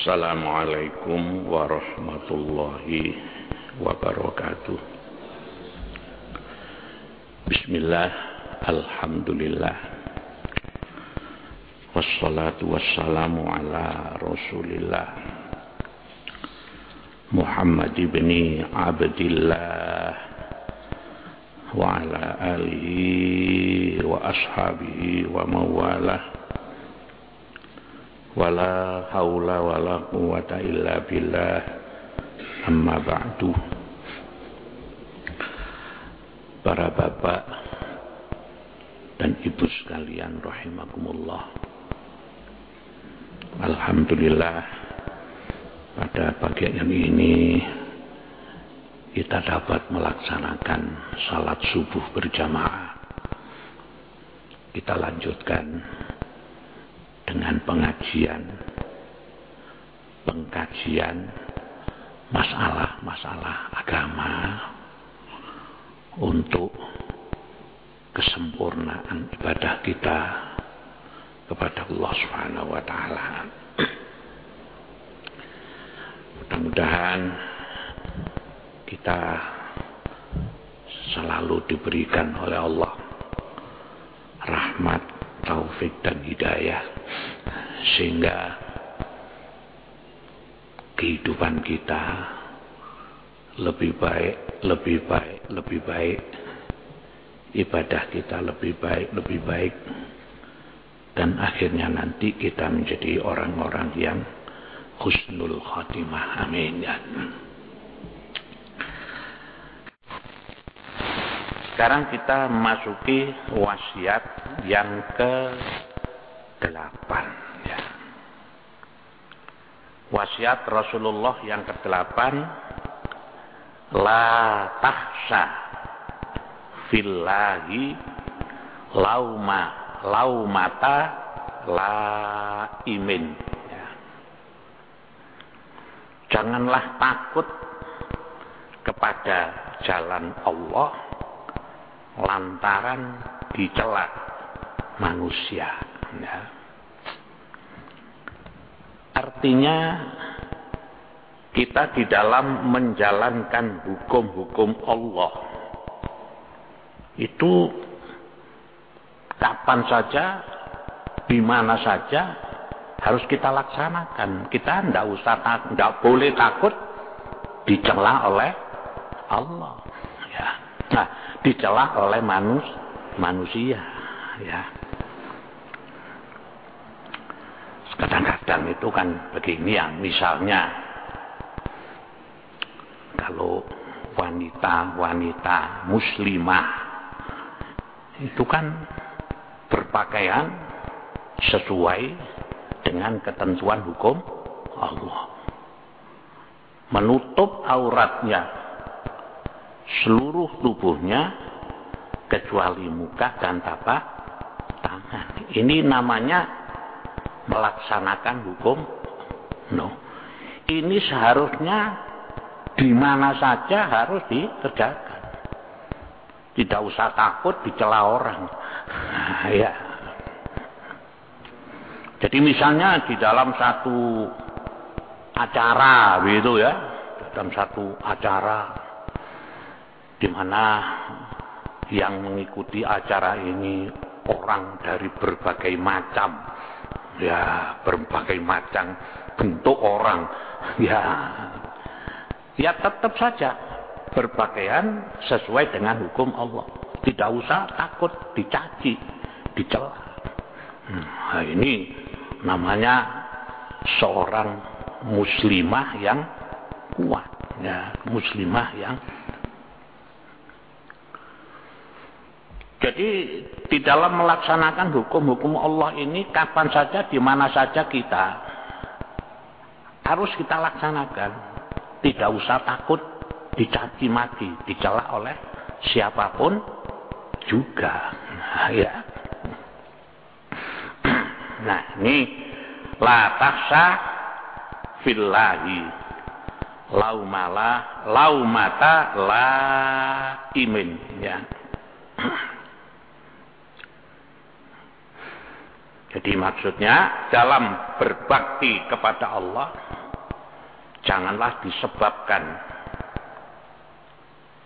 Assalamualaikum warahmatullahi wabarakatuh. Bismillah, alhamdulillah, wassalatu wassalamu ala rasulillah Muhammad ibni Abdillah wa ala alihi wa ashabihi wa mawalah, wala haula wala quwata illa billah, amma ba'du. Para bapak dan ibu sekalian rahimakumullah, alhamdulillah pada pagi ini kita dapat melaksanakan salat subuh berjamaah. Kita lanjutkan dengan pengkajian masalah-masalah agama untuk kesempurnaan ibadah kita kepada Allah Subhanahu wa taala. Mudah-mudahan kita selalu diberikan oleh Allah rahmat, taufik dan hidayah, sehingga kehidupan kita lebih baik, ibadah kita lebih baik, dan akhirnya nanti kita menjadi orang-orang yang husnul khatimah. Amin ya. Sekarang kita memasuki wasiat yang ke-8 ya. Wasiat Rasulullah yang ke-8, la tahsa fillahi laumata laimin ya. Janganlah takut kepada jalan Allah lantaran dicela manusia ya. Artinya kita di dalam menjalankan hukum-hukum Allah itu kapan saja, di mana saja harus kita laksanakan. Kita tidak boleh takut dicela oleh Allah ya. Nah, dicela oleh manusia ya. Kadang-kadang itu kan begini ya, misalnya kalau wanita muslimah itu kan berpakaian sesuai dengan ketentuan hukum Allah, menutup auratnya seluruh tubuhnya kecuali muka dan tapak tangan. Ini namanya melaksanakan hukum. Ini seharusnya di mana saja harus dikerjakan. Tidak usah takut dicela orang. Ya. Jadi misalnya di dalam satu acara gitu ya, dalam satu acara di mana yang mengikuti acara ini orang dari berbagai macam bentuk orang ya tetap saja berpakaian sesuai dengan hukum Allah. Tidak usah takut dicaci, dicela. Nah, ini namanya seorang muslimah yang kuat ya, muslimah yang. Jadi di dalam melaksanakan hukum-hukum Allah ini kapan saja, di mana saja kita harus kita laksanakan. Tidak usah takut dicaci maki, dicela oleh siapapun juga. Nah, ya. Nah, ini la tahsa fillahi laumata laimin ya. Jadi maksudnya dalam berbakti kepada Allah janganlah disebabkan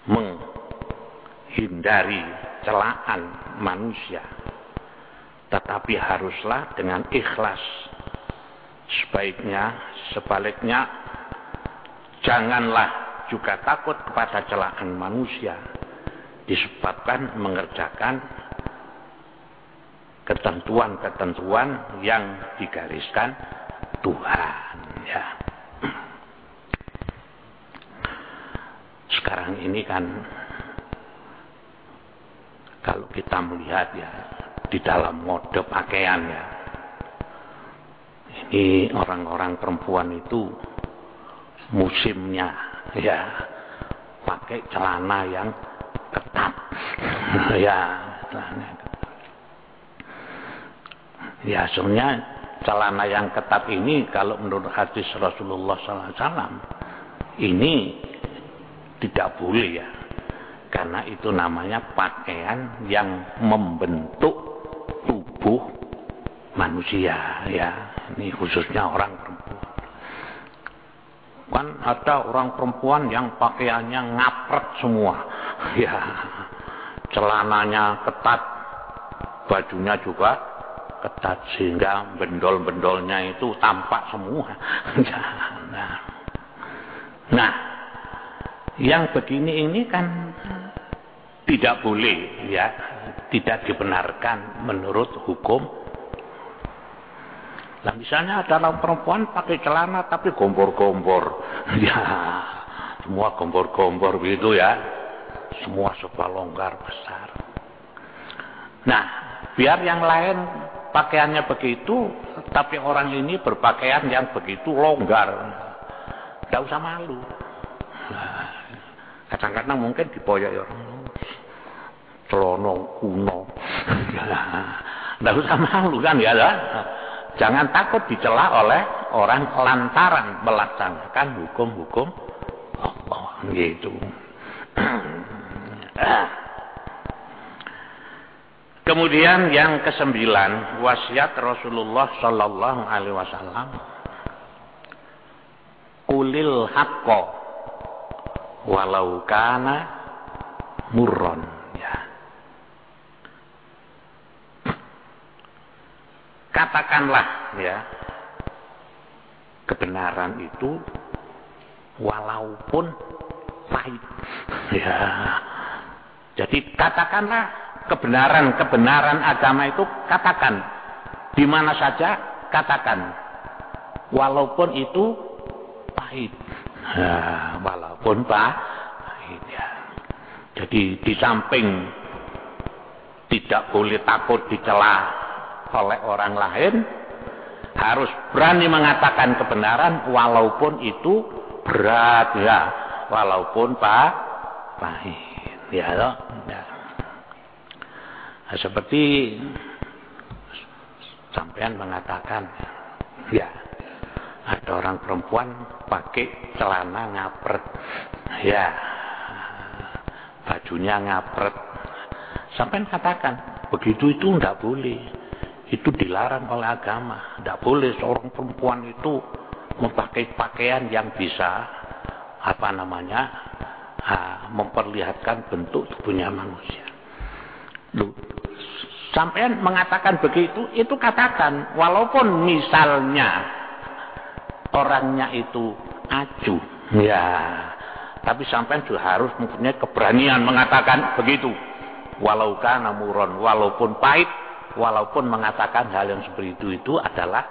menghindari celaan manusia, tetapi haruslah dengan ikhlas. Sebaliknya janganlah juga takut kepada celaan manusia disebabkan mengerjakan ketentuan-ketentuan yang digariskan Tuhan, ya. Sekarang ini kan kalau kita melihat ya di dalam mode pakaian ya, ini orang-orang perempuan itu musimnya ya pakai celana yang ketat ya, ya sebenarnya celana yang ketat ini kalau menurut hadis Rasulullah SAW ini tidak boleh ya, karena itu namanya pakaian yang membentuk tubuh manusia ya. Ini khususnya orang perempuan. Kan ada orang perempuan yang pakaiannya ngapret semua ya, celananya ketat, bajunya juga ketat sehingga bendol-bendolnya itu tampak semua. Nah, yang begini ini kan tidak boleh ya, tidak dibenarkan menurut hukum. Nah, misalnya ada orang perempuan pakai celana tapi gombor-gombor, ya semua gombor-gombor begitu ya, semua serba longgar besar. Nah, biar yang lain pakaiannya begitu, tapi orang ini berpakaian yang begitu longgar, tidak usah malu. Nah, kadang-kadang mungkin diboyok orang celana kuno, tidak usah malu kan ya. Jangan takut dicela oleh orang lantaran melaksanakan hukum-hukum Allah gitu. Kemudian yang ke-9, wasiat Rasulullah sallallahu alaihi wasallam, qulil haqqo walau kana murron. Katakanlah ya kebenaran itu walaupun pahit ya. Jadi katakanlah kebenaran agama itu, katakan di mana saja, katakan walaupun itu pahit ya, walaupun pahit ya. Jadi di samping tidak boleh takut dicela oleh orang lain, harus berani mengatakan kebenaran walaupun itu berat ya, walaupun pahit ya, ya. Nah, seperti sampean mengatakan ya, ada orang perempuan pakai celana ngapret ya, bajunya ngapret, sampean katakan begitu itu tidak boleh. Itu dilarang oleh agama. Tidak boleh seorang perempuan itu memakai pakaian yang bisa memperlihatkan bentuk tubuhnya manusia. Sampean mengatakan begitu, itu katakan walaupun misalnya orangnya itu acuh ya, tapi sampean juga harus mempunyai keberanian mengatakan begitu, walau kana muron, walaupun pahit, walaupun mengatakan hal yang seperti itu adalah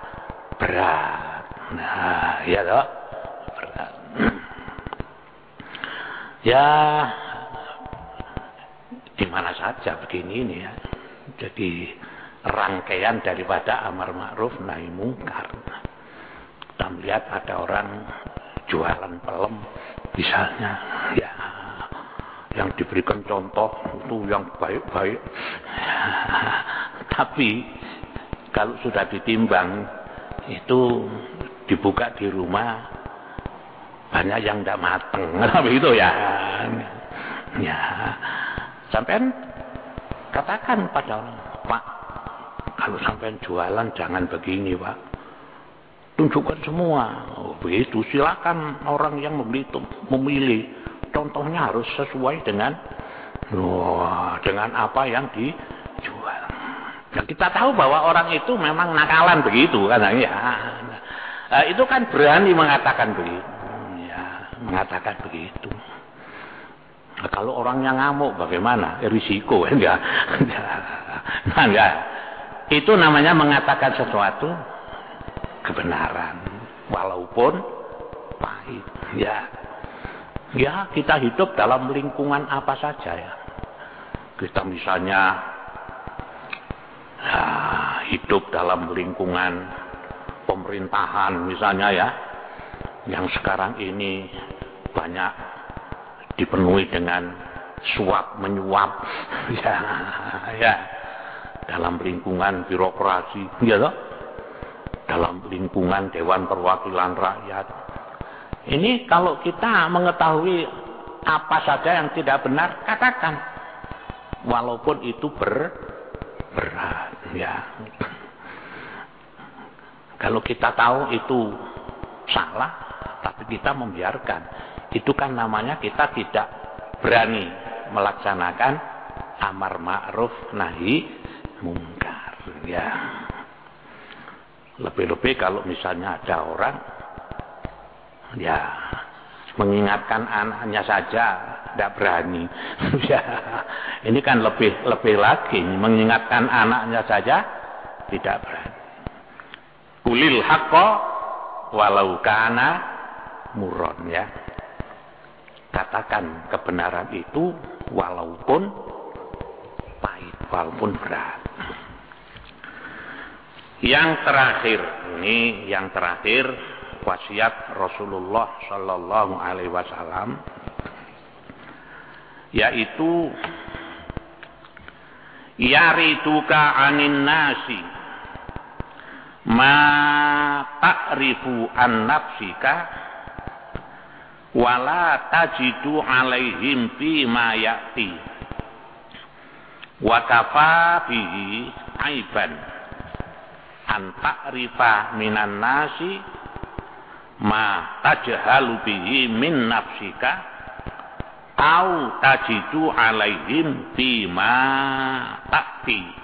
berat. Nah, ya toh, berat. Ya, di mana saja begini ini ya. Jadi rangkaian daripada amar ma'ruf nahi mungkar. Kita melihat ada orang jualan pelem misalnya, ya, yang diberikan contoh itu yang baik-baik. Tapi kalau sudah ditimbang itu dibuka di rumah banyak yang tidak mateng, begitu ya. Ya, sampean katakan pada orang, Pak, kalau sampean jualan jangan begini, Pak. tunjukkan semua. Oh, begitu, silakan orang yang memilih. Contohnya harus sesuai dengan apa yang dijual. Nah, kita tahu bahwa orang itu memang nakalan begitu kan ya. Itu kan berani mengatakan begitu. Ya, mengatakan begitu. Nah, kalau orangnya ngamuk bagaimana? Risiko enggak. Enggak. Itu namanya mengatakan sesuatu kebenaran walaupun pahit. Ya, kita hidup dalam lingkungan apa saja ya. Kita misalnya hidup dalam lingkungan pemerintahan misalnya ya, yang sekarang ini banyak dipenuhi dengan suap menyuap ya, dalam lingkungan birokrasi ya toh, dalam lingkungan Dewan Perwakilan Rakyat. Ini kalau kita mengetahui apa saja yang tidak benar, katakan walaupun itu berat ya. Kalau kita tahu itu salah tapi kita membiarkan, itu kan namanya kita tidak berani melaksanakan amar ma'ruf nahi mungkar ya. Lebih-lebih kalau misalnya ada orang ya mengingatkan anaknya saja tidak berani ya, ini kan lebih lagi mengingatkan anaknya saja tidak berani. Qulil haqqa walau kana murron ya. Katakan kebenaran itu walaupun pahit, walaupun berat. Yang terakhir wasiat Rasulullah Sallallahu Alaihi Wasallam, yaitu yariduka anin nasi ma ta'rifu an nafsika wala tajidu alaihim fi ma ya'ti wa kafa bihi aiban an ta'rifa minan nasi ma tajhalu bihi min nafsika au tajidu alaihim fi ma ta'ti.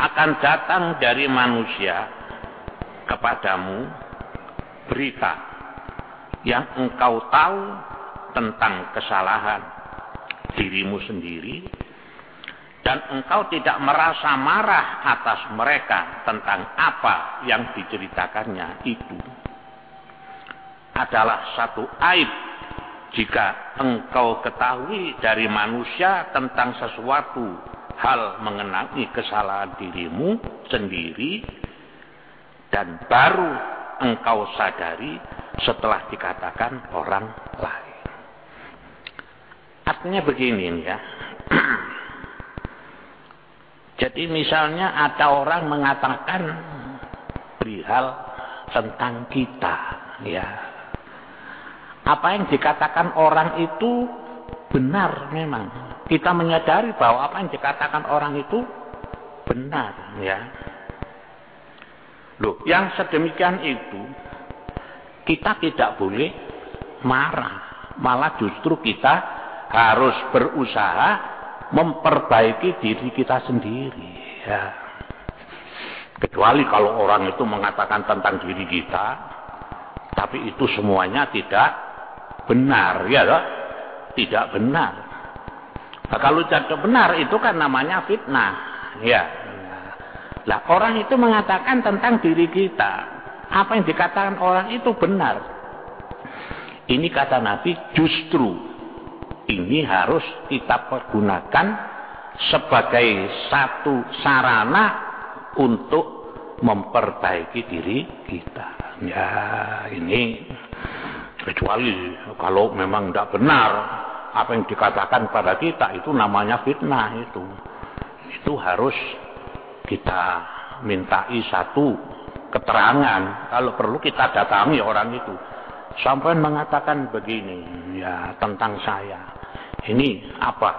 Akan datang dari manusia kepadamu berita yang engkau tahu tentang kesalahan dirimu sendiri dan engkau tidak merasa marah atas mereka tentang apa yang diceritakannya, itu adalah satu aib jika engkau ketahui dari manusia tentang sesuatu hal mengenai kesalahan dirimu sendiri dan baru engkau sadari setelah dikatakan orang lain. Artinya begini ya. Jadi misalnya ada orang mengatakan perihal tentang kita ya. Apa yang dikatakan orang itu benar memang. Kita menyadari bahwa apa yang dikatakan orang itu benar ya. Loh, yang sedemikian itu kita tidak boleh marah, malah justru kita harus berusaha memperbaiki diri kita sendiri ya. Kecuali kalau orang itu mengatakan tentang diri kita tapi itu semuanya tidak benar ya toh? Tidak benar. Nah, kalau tidak benar itu kan namanya fitnah ya. Lah, orang itu mengatakan tentang diri kita, apa yang dikatakan orang itu benar. Ini kata Nabi, justru ini harus kita pergunakan sebagai satu sarana untuk memperbaiki diri kita. Ya, ini kecuali kalau memang tidak benar apa yang dikatakan pada kita, itu namanya fitnah itu. Itu harus kita mintai satu keterangan, kalau perlu kita datangi orang itu. Sampai mengatakan begini ya tentang saya, ini apa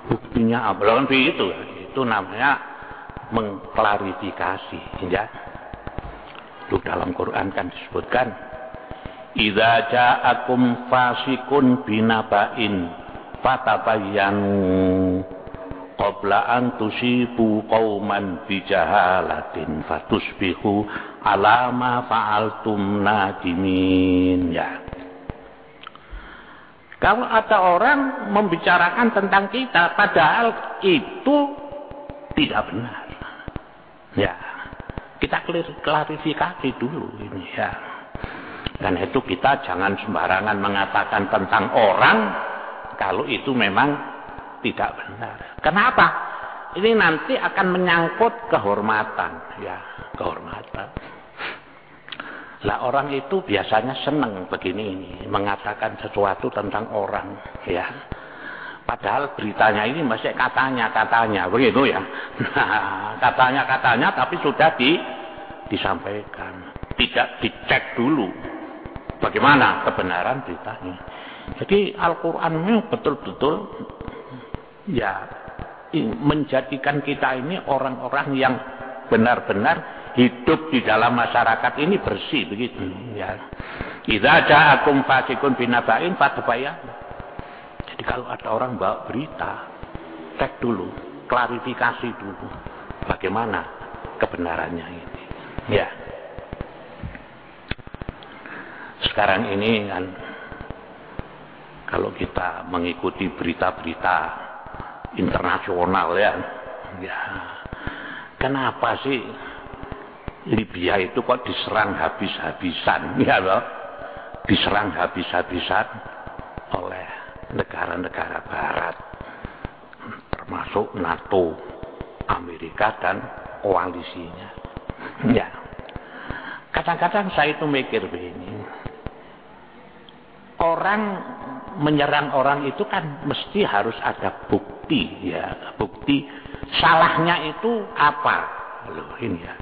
buktinya? Apa kan begitu? Itu namanya mengklarifikasi, ya. Itu dalam Quran kan disebutkan, idza ja'akum fasiqun binaba'in fatabayyanu qabla an tusibu qauman bijahalatin fatusbihu ala ma fa'altum nadimin, ya. Kalau ada orang membicarakan tentang kita padahal itu tidak benar, ya, kita klarifikasi dulu ini, ya. Dan itu kita jangan sembarangan mengatakan tentang orang kalau itu memang tidak benar. Kenapa? Ini nanti akan menyangkut kehormatan, ya, kehormatan. Lah orang itu biasanya senang begini ini, mengatakan sesuatu tentang orang, ya. Padahal beritanya ini masih katanya, begitu ya. Nah, katanya tapi sudah disampaikan. Tidak dicek dulu bagaimana kebenaran beritanya. Jadi Al-Quran ini betul-betul, ya, menjadikan kita ini orang-orang yang benar-benar hidup di dalam masyarakat ini bersih, begitu, ya. Idza ja'akum fasiqun binaba'in fatabayyanu. Jadi kalau ada orang bawa berita, cek dulu, klarifikasi dulu bagaimana kebenarannya ini, ya. Sekarang ini kan kalau kita mengikuti berita-berita internasional, ya, kenapa sih Libya itu kok diserang habis-habisan, ya loh, diserang habis-habisan oleh negara-negara Barat, termasuk NATO, Amerika dan koalisinya. Ya, kadang-kadang saya itu mikir begini, orang menyerang orang itu kan mesti harus ada bukti, ya, bukti salahnya itu apa, loh ini, ya.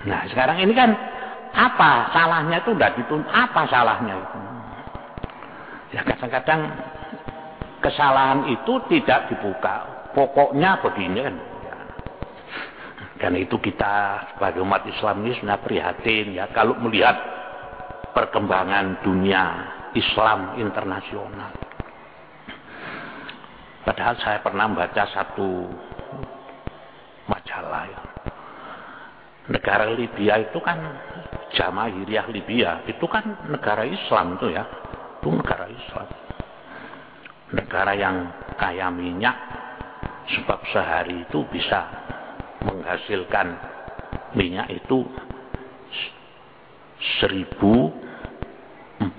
Nah sekarang ini kan apa salahnya itu udah dituntut, apa salahnya itu? Ya kadang-kadang kesalahan itu tidak dibuka. Pokoknya begini kan. Ya. Dan itu kita sebagai umat Islam ini sudah prihatin, ya, kalau melihat perkembangan dunia Islam internasional. Padahal saya pernah membaca satu majalah, ya. Negara Libya itu kan, Jamahiriyah Libya itu kan negara Islam itu, ya, itu negara Islam, negara yang kaya minyak, sebab sehari itu bisa menghasilkan minyak itu 1.400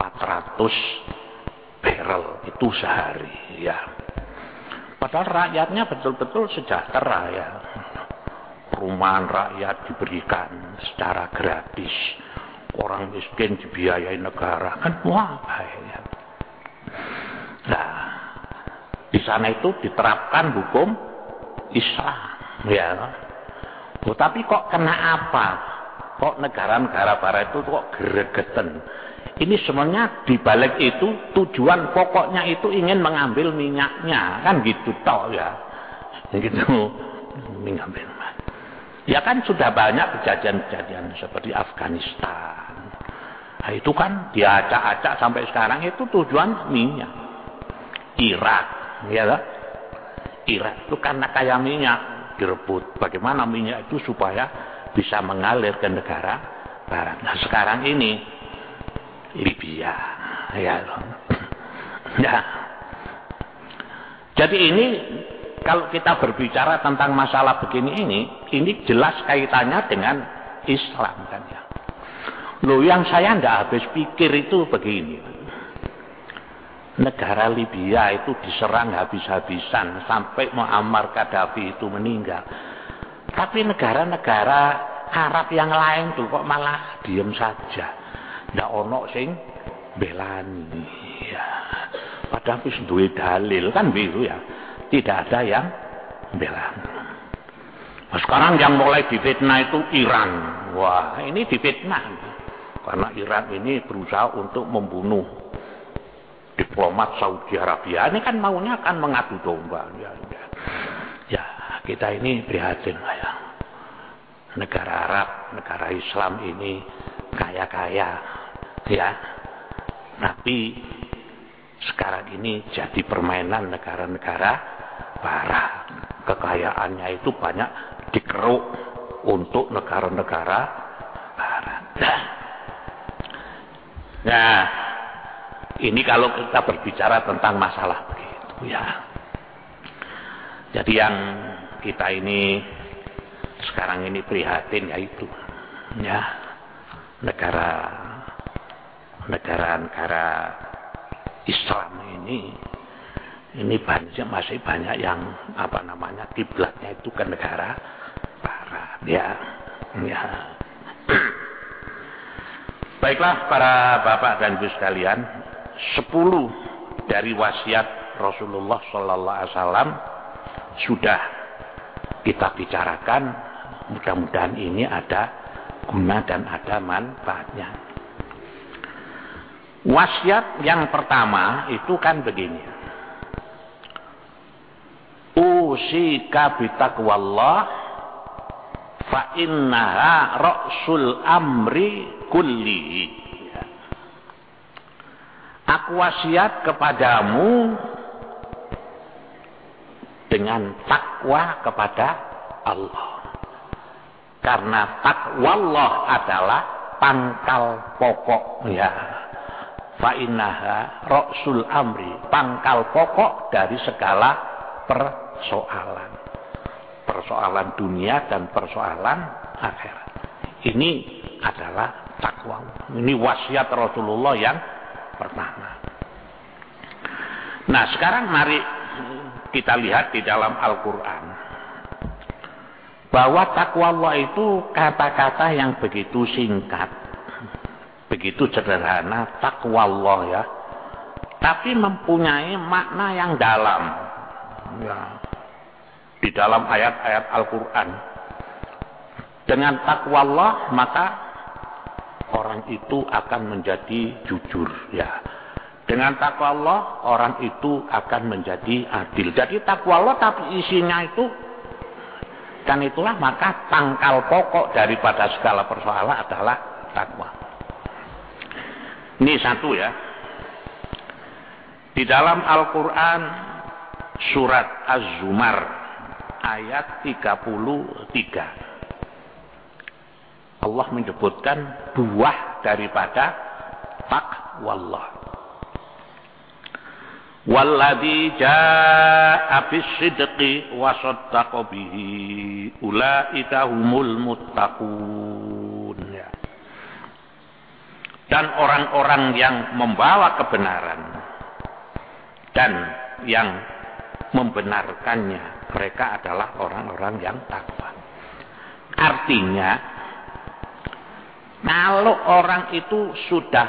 barrel itu sehari, ya. Padahal rakyatnya betul-betul sejahtera, ya. Perumahan rakyat diberikan secara gratis, orang miskin dibiayai negara, kan wah baik, ya. Nah, di sana itu diterapkan hukum Islam, ya. Oh, tapi kok kena apa? Kok negara-negara Barat itu kok gregetan? Ini sebenarnya dibalik itu tujuan pokoknya itu ingin mengambil minyaknya, kan gitu toh, ya. Gitu mengambil. Ya kan sudah banyak kejadian-kejadian seperti Afghanistan. Nah, itu kan diacak-acak sampai sekarang itu tujuan minyak. Irak, ya lah. Irak itu karena kaya minyak direbut. Bagaimana minyak itu supaya bisa mengalir ke negara Barat. Nah sekarang ini Libya, ya. Ya. Jadi ini kalau kita berbicara tentang masalah begini ini jelas kaitannya dengan Islam, kan, ya. Loh, yang saya tidak habis pikir itu begini. Negara Libya itu diserang habis-habisan sampai Muammar Gaddafi itu meninggal. Tapi negara-negara Arab yang lain tuh kok malah diem saja. Ndak ono sing belani, ya. Padahal wis duwe dalil kan biru, ya. Tidak ada yang bela. Nah, sekarang yang mulai difitnah itu Iran. Wah, ini difitnah. Karena Iran ini berusaha untuk membunuh diplomat Saudi Arabia. Ini kan maunya kan mengadu domba. Ya, kita ini prihatin, ya. negara Arab, negara Islam ini kaya-kaya, ya. Tapi sekarang ini jadi permainan negara-negara barat. Kekayaannya itu banyak dikeruk untuk negara-negara barat. Nah, ini kalau kita berbicara tentang masalah begitu, ya. Jadi yang kita ini sekarang ini prihatin yaitu, ya, negara-negara Islam ini masih banyak yang kiblatnya itu ke negara barat, ya. Baiklah para bapak dan ibu sekalian, 10 dari wasiat Rasulullah sallallahu alaihi wasallam sudah kita bicarakan. Mudah-mudahan ini ada guna dan ada manfaatnya. Wasiat yang pertama itu kan begini. Usika bitaqwallah fa innaha ra'sul amri kulli. Aku wasiat kepadamu dengan takwa kepada Allah. Karena takwallah adalah pangkal pokok, ya. Fa innaha ra'sul amri, pangkal pokok dari segala persoalan. Persoalan dunia dan persoalan akhirat. Ini adalah takwa. Ini wasiat Rasulullah yang pertama. Nah, sekarang mari kita lihat di dalam Al-Quran bahwa takwa Allah itu kata-kata yang begitu singkat, begitu sederhana, takwa Allah, ya, tapi mempunyai makna yang dalam, ya. Di dalam ayat-ayat Al-Quran, dengan takwa Allah maka orang itu akan menjadi jujur, ya. Dengan takwa Allah orang itu akan menjadi adil. Jadi takwa Allah tapi isinya itu, dan itulah maka pangkal pokok daripada segala persoalan adalah takwa. Ini satu, ya. Di dalam Al-Quran surat Az-Zumar ayat 33 Allah menyebutkan buah daripada taqwallah. Walladzi jaa'a bis-sidqi wa shaddaqa bihi ulaika humul muttaqun. Dan orang-orang yang membawa kebenaran dan yang membenarkannya, mereka adalah orang-orang yang takwa. Artinya, kalau orang itu sudah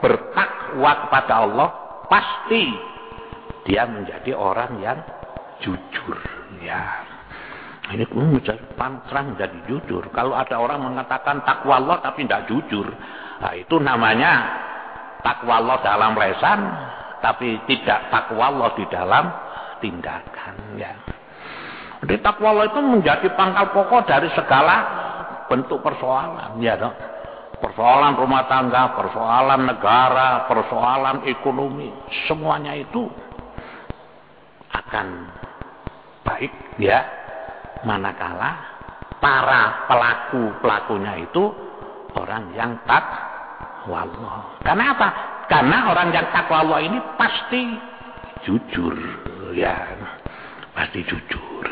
bertakwa kepada Allah, pasti dia menjadi orang yang jujur, ya. Ini menjadi terang menjadi jujur. Kalau ada orang mengatakan takwa Allah tapi tidak jujur, nah, itu namanya takwa Allah dalam lesan tapi tidak takwa Allah di dalam tindakan, ya. Jadi takwa Allah itu menjadi pangkal pokok dari segala bentuk persoalan, ya, dong. Persoalan rumah tangga, persoalan negara, persoalan ekonomi, semuanya itu akan baik, ya, manakala para pelakunya itu orang yang takwa Allah. Karena apa? Karena orang yang takwa Allah ini pasti jujur, ya, pasti jujur.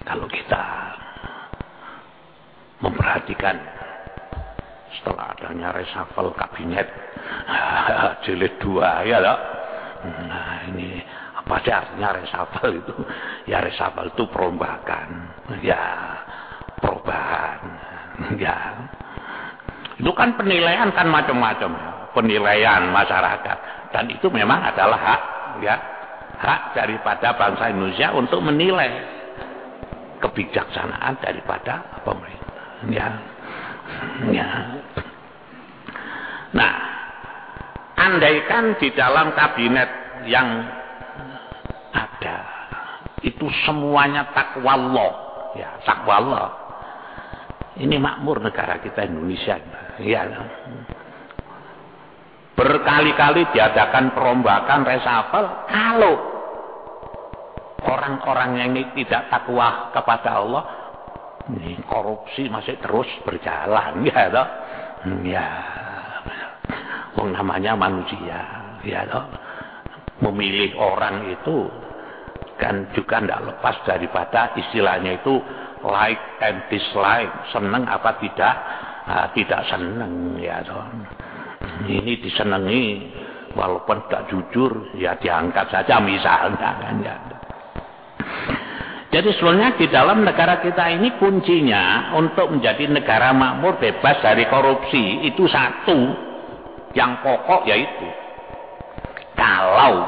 Kalau kita memperhatikan setelah adanya reshuffle kabinet jilid 2, ya loh. Nah, ini apa sih artinya reshuffle itu? Ya, reshuffle itu perombakan, ya, perubahan, ya. Itu kan penilaian kan macam-macam, penilaian masyarakat, dan itu memang adalah hak, ya, hak daripada bangsa Indonesia untuk menilai kebijaksanaan daripada pemerintah, ya. Ya. Nah, andaikan di dalam kabinet yang ada itu semuanya takwallah, ya, takwa Allah. Ini makmur negara kita Indonesia. Ya. Berkali-kali diadakan perombakan reshuffle, kalau orang-orang yang ini tidak takwa kepada Allah, ini korupsi masih terus berjalan, ya toh. Ya. Wong namanya manusia, ya toh. Memilih orang itu kan juga tidak lepas daripada istilahnya itu like and dislike, senang apa tidak senang, ya toh. Ini disenangi walaupun tidak jujur, ya diangkat saja misalnya kan, ya. Jadi sebenarnya di dalam negara kita ini kuncinya untuk menjadi negara makmur bebas dari korupsi itu satu yang pokok, yaitu kalau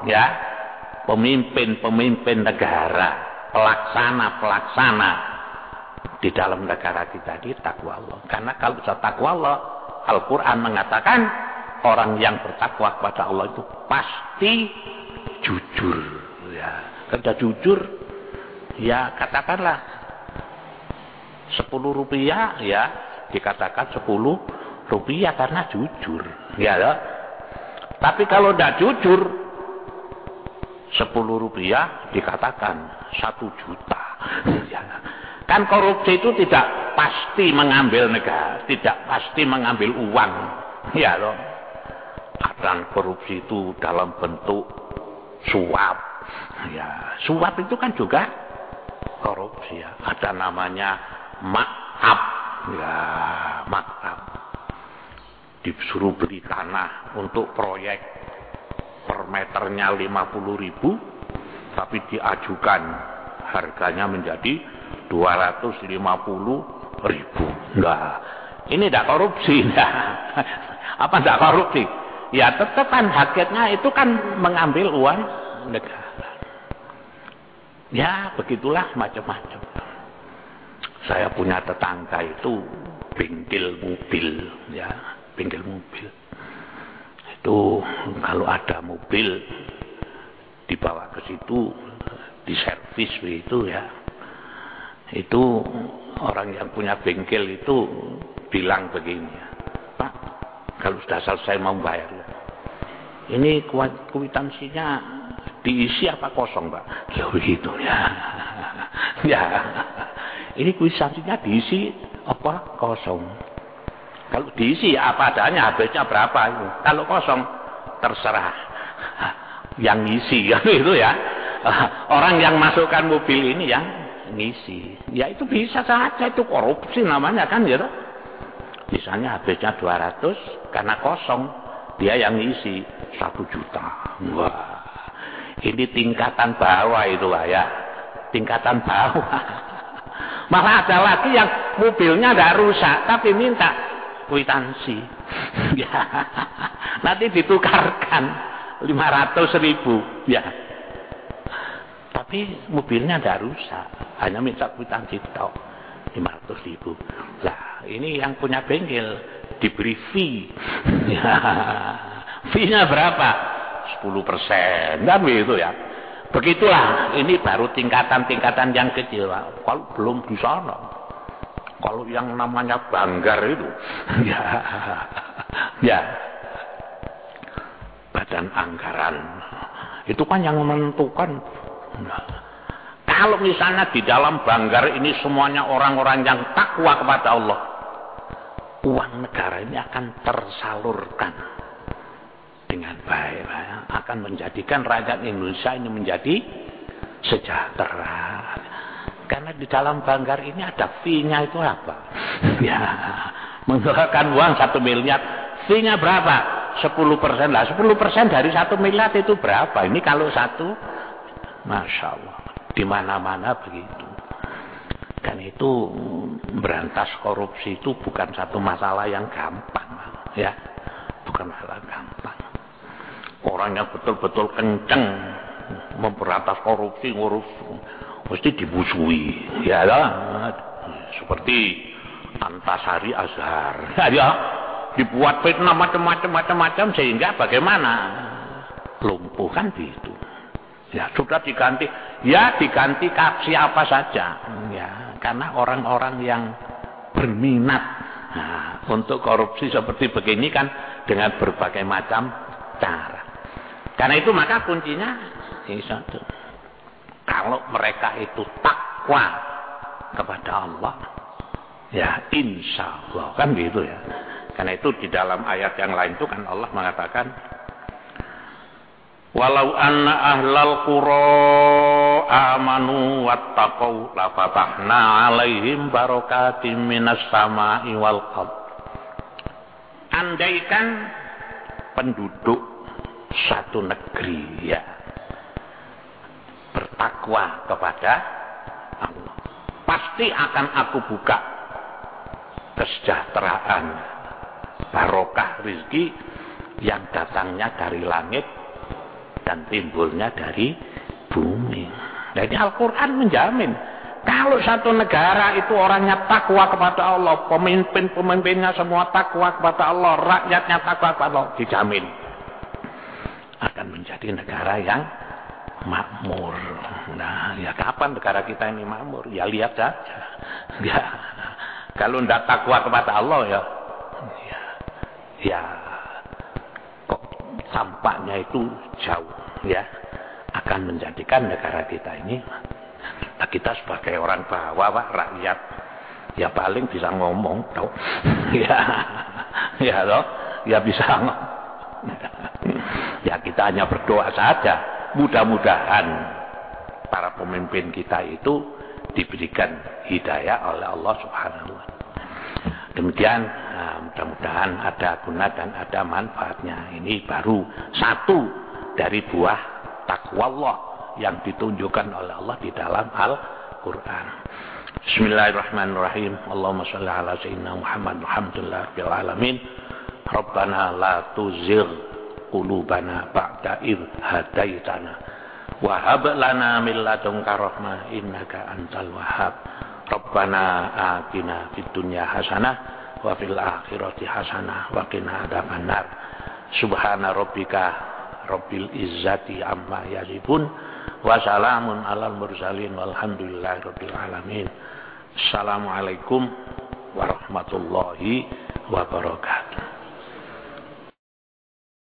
ya pemimpin negara, pelaksana di dalam negara kita ini takwa Allah. Karena kalau sudah takwa Allah, Al-Quran mengatakan orang yang bertakwa kepada Allah itu pasti jujur. Ya, kerja jujur, ya katakanlah 10 rupiah, ya dikatakan 10 rupiah karena jujur. Ya, loh. Tapi kalau tidak jujur, 10 rupiah dikatakan 1 juta. Ya. Kan korupsi itu tidak pasti mengambil negara, tidak pasti mengambil uang. Ya loh. Ada korupsi itu dalam bentuk suap. Ya, suap itu kan juga korupsi ya. Ada namanya makab. Ya, makab. Disuruh beli tanah untuk proyek per meternya 50.000, tapi diajukan harganya menjadi 250.000. Enggak. Ini tidak korupsi. Enggak. Apa tidak korupsi? Ya tetap kan hakikatnya itu kan mengambil uang negara. Ya begitulah macam-macam. Saya punya tetangga itu bengkel mobil, ya bengkel mobil. Itu kalau ada mobil dibawa ke situ, diservis begitu ya. Itu orang yang punya bengkel itu bilang begini, Pak, kalau sudah selesai mau bayar, ini kwitansinya diisi apa kosong, Pak? Ya begitu ya. Ya, ini kwitansinya diisi apa kosong? Kalau diisi apa adanya, habisnya berapa? Kalau kosong terserah yang ngisi, ya itu ya. Orang yang masukkan mobil ini yang ngisi, ya itu bisa saja, itu korupsi namanya kan ya. Misalnya habisnya 200 karena kosong, dia yang ngisi 1 juta. Wah, ini tingkatan bawah itu lah ya, tingkatan bawah. Malah ada lagi yang mobilnya tidak rusak tapi minta kwitansi. Ya, nanti ditukarkan 500.000 ya. Tapi mobilnya tidak rusak, hanya minta kwitansi tok 500.000. Lah, ini yang punya bengkel diberi fee. Ya, fee-nya berapa? 10%, kan begitu ya. Begitulah, ini baru tingkatan-tingkatan yang kecil. Kalau belum di sana, kalau yang namanya banggar itu, ya, badan anggaran itu kan yang menentukan. Nah, kalau misalnya di dalam banggar ini semuanya orang-orang yang takwa kepada Allah, uang negara ini akan tersalurkan dengan baik, akan menjadikan rakyat Indonesia ini menjadi sejahtera. Karena di dalam banggar ini ada fee-nya itu apa? Ya, mengeluarkan uang 1 miliar, fee-nya berapa? 10% lah. 10% dari 1 miliar itu berapa? Ini kalau satu, Masya Allah, di mana-mana begitu. Dan itu berantas korupsi itu bukan satu masalah yang gampang, ya, bukan masalah gampang. Orang yang betul-betul kenceng memberantas korupsi, mesti dimusuhi, ya lah. Seperti Antasari Azhar, ya, dibuat fitnah macam-macam sehingga bagaimana? Lumpuh kan begitu. Ya sudah diganti, ya diganti siapa saja, ya Karena orang-orang yang berminat untuk korupsi seperti begini kan dengan berbagai macam cara. Karena itu maka kuncinya ini satu. Kalau mereka itu takwa kepada Allah, ya insya Allah kan gitu ya. Karena itu di dalam ayat yang lain itu kan Allah mengatakan, walau anna ahlal qura amanu wattaqau lafatahna alaihim barakatim minas sama'i wal ard. Andaikan penduduk satu negeri ya bertakwa kepada Allah, pasti akan aku buka kesejahteraan, barokah rezeki yang datangnya dari langit dan timbulnya dari bumi. Jadi Al-Quran menjamin kalau satu negara itu orangnya takwa kepada Allah, pemimpin-pemimpinnya semua takwa kepada Allah, rakyatnya takwa kepada Allah, dijamin akan menjadi negara yang makmur. Nah, ya kapan negara kita ini makmur? Ya lihat saja. Ya, kalau tidak takwa kepada Allah ya kok tampaknya itu jauh ya akan menjadikan negara kita ini. Nah, kita sebagai orang bawah, rakyat ya paling bisa ngomong toh. Ya toh, ya bisa ngomong. Ya kita hanya berdoa saja. Mudah-mudahan para pemimpin kita itu diberikan hidayah oleh Allah Subhanahu wa Ta'ala. Demikian, mudah-mudahan ada guna dan ada manfaatnya. Ini baru satu dari buah takwa Allah yang ditunjukkan oleh Allah di dalam Al-Quran. Bismillahirrahmanirrahim. Allahumma sholli ala sayyidina Muhammad walhamdulillahirabbil alamin. Rabbana la tuzigh qulubana ba'da idh hadaitana wa hab lana min ladunka rahmah innaka antal wahhab. Rabbana atina fid dunya hasanah wa fil akhirati hasanah wa qina adzabannar. Subhana rabbika rabbil izzati amma yasifun wa salamun alal mursalin walhamdulillahi rabbil alamin. Assalamualaikum warahmatullahi wabarakatuh.